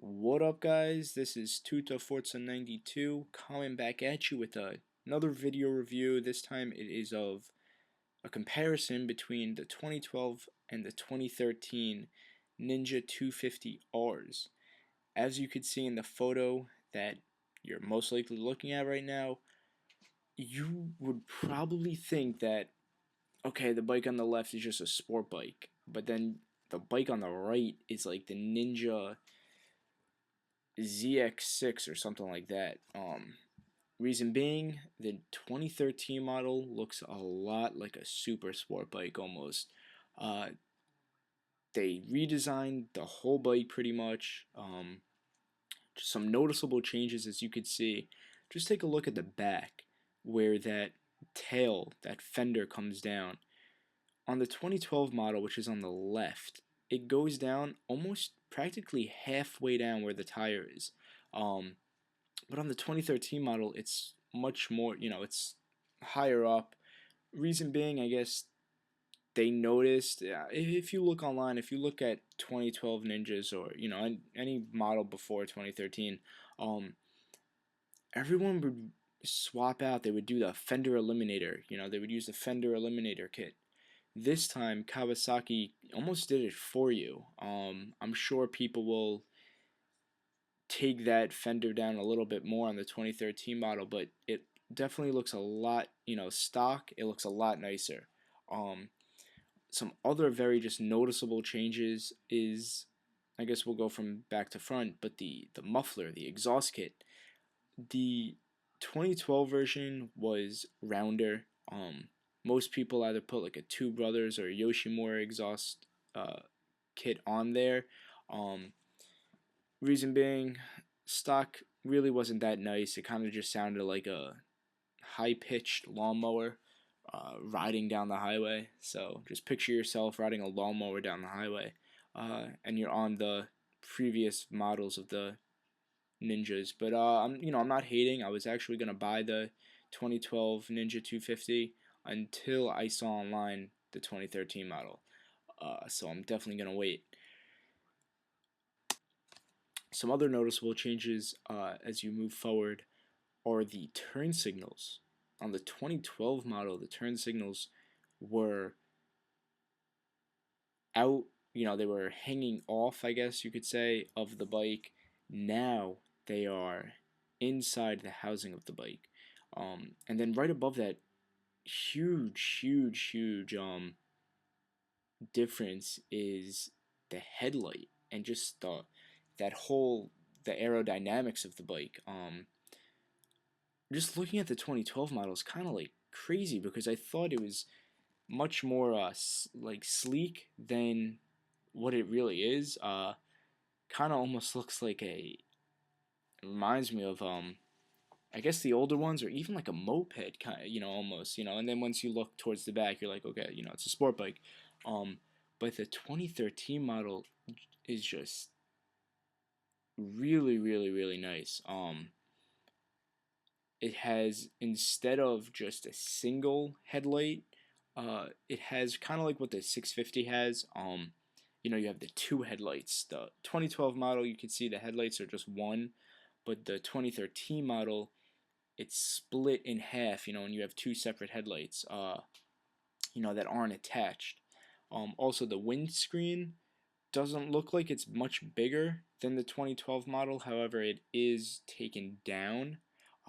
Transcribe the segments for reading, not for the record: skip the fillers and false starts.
What up, guys? This is Tuta Forza 92 coming back at you with another video review. This time it is of a comparison between the 2012 and the 2013 Ninja 250Rs. As you can see in the photo that you're most likely looking at right now, you would probably think that, okay, the bike on the left is just a sport bike, but then the bike on the right is like the Ninja ZX6 or something like that. Reason being, the 2013 model looks a lot like a super sport bike almost. Uh, they redesigned the whole bike pretty much. Just some noticeable changes, as you could see. Just take a look at the back where that tail, that fender comes down. On the 2012 model, which is on the left, it goes down almost practically halfway down where the tire is. But on the 2013 model, it's much more, it's higher up. Reason being, I guess, they noticed, if you look online, if you look at 2012 Ninjas or, any model before 2013, everyone would swap out. They would do the fender eliminator, they would use the fender eliminator kit. This time, Kawasaki almost did it for you. I'm sure people will take that fender down a little bit more on the 2013 model, but it definitely looks a lot, stock. It looks a lot nicer. Some other very just noticeable changes is, I guess we'll go from back to front, but the muffler, the exhaust kit. The 2012 version was rounder. Most people either put like a Two Brothers or a Yoshimura exhaust kit on there. Reason being, stock really wasn't that nice. It kind of just sounded like a high-pitched lawnmower riding down the highway. So just picture yourself riding a lawnmower down the highway, and you're on the previous models of the Ninjas. But I'm not hating. I was actually gonna buy the 2012 Ninja 250 until I saw online the 2013 model. So I'm definitely gonna wait. Some other noticeable changes as you move forward are the turn signals. On the 2012 model, the turn signals were out, they were hanging off, I guess you could say, of the bike. Now they are inside the housing of the bike. And then right above that, huge difference is the headlight and just the aerodynamics of the bike. Just looking at the 2012 model is kind of like crazy because I thought it was much more like sleek than what it really is. Kind of almost looks like it reminds me of I guess the older ones, or even like a moped kind of, almost, and then once you look towards the back, you're like, okay, it's a sport bike. But the 2013 model is just really nice. It has, instead of just a single headlight, it has kind of like what the 650 has. You have the two headlights. The 2012 model, you can see the headlights are just one, but the 2013 model, it's split in half, and you have two separate headlights, that aren't attached. Also, the windscreen doesn't look like it's much bigger than the 2012 model. However, it is taken down.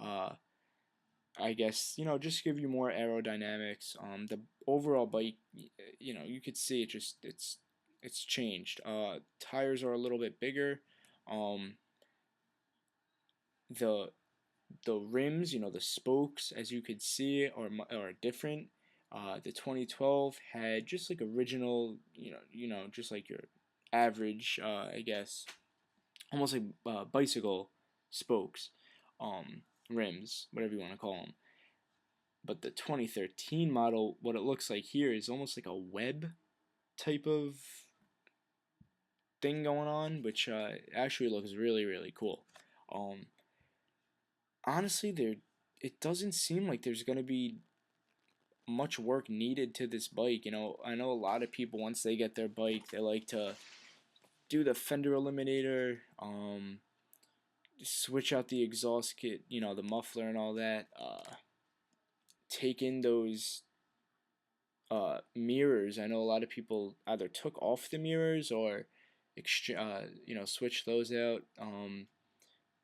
I guess, just to give you more aerodynamics. The overall bike, you could see it's changed. Tires are a little bit bigger. The rims, the spokes, as you could see, are different. The 2012 had just like original, just like your average, I guess, almost like bicycle spokes, rims, whatever you want to call them. But the 2013 model, what it looks like here is almost like a web type of thing going on, which actually looks really cool. Honestly, it doesn't seem like there's going to be much work needed to this bike. I know a lot of people, once they get their bike, they like to do the fender eliminator, switch out the exhaust kit, you know, the muffler and all that, take in those mirrors. I know a lot of people either took off the mirrors or you know, switch those out.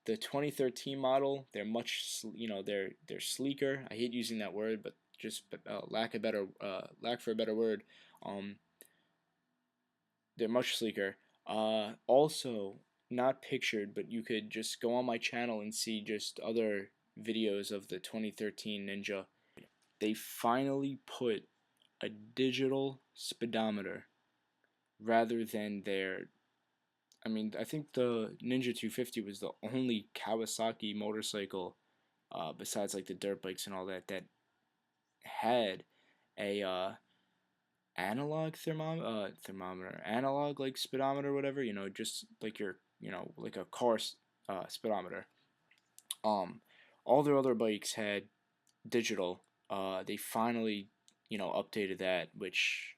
The 2013 model, they're much, you know, they're sleeker. I hate using that word, but just lack for a better word. Um, they're much sleeker. Also, not pictured, but you could just go on my channel and see just other videos of the 2013 Ninja. They finally put a digital speedometer rather than their. I mean, I think the Ninja 250 was the only Kawasaki motorcycle, besides like the dirt bikes and all that, that had a analog like speedometer, whatever. You know, just like your, you know, like a car speedometer. Um, all their other bikes had digital. They finally, you know, updated that, which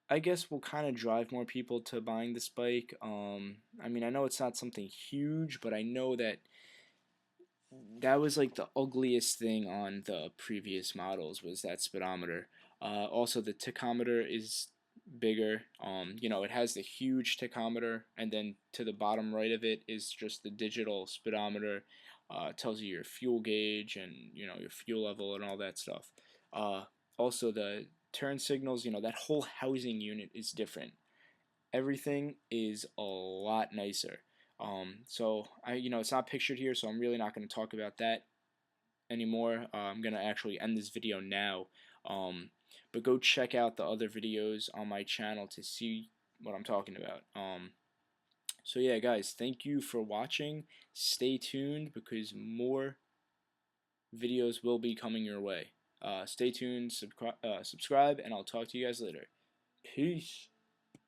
I guess will kind of drive more people to buying this bike. I mean, I know it's not something huge, but I know that that was like the ugliest thing on the previous models was that speedometer. Also, the tachometer is bigger. You know, it has the huge tachometer, and then to the bottom right of it is just the digital speedometer. Tells you your fuel gauge and, you know, your fuel level and all that stuff. Also, the turn signals. You know, that whole housing unit is different. Everything is a lot nicer. So you know, it's not pictured here, so I'm really not going to talk about that anymore. I'm going to actually end this video now. But go check out the other videos on my channel to see what I'm talking about. So yeah, guys, thank you for watching. Stay tuned because more videos will be coming your way. Stay tuned, subscribe, and I'll talk to you guys later. Peace.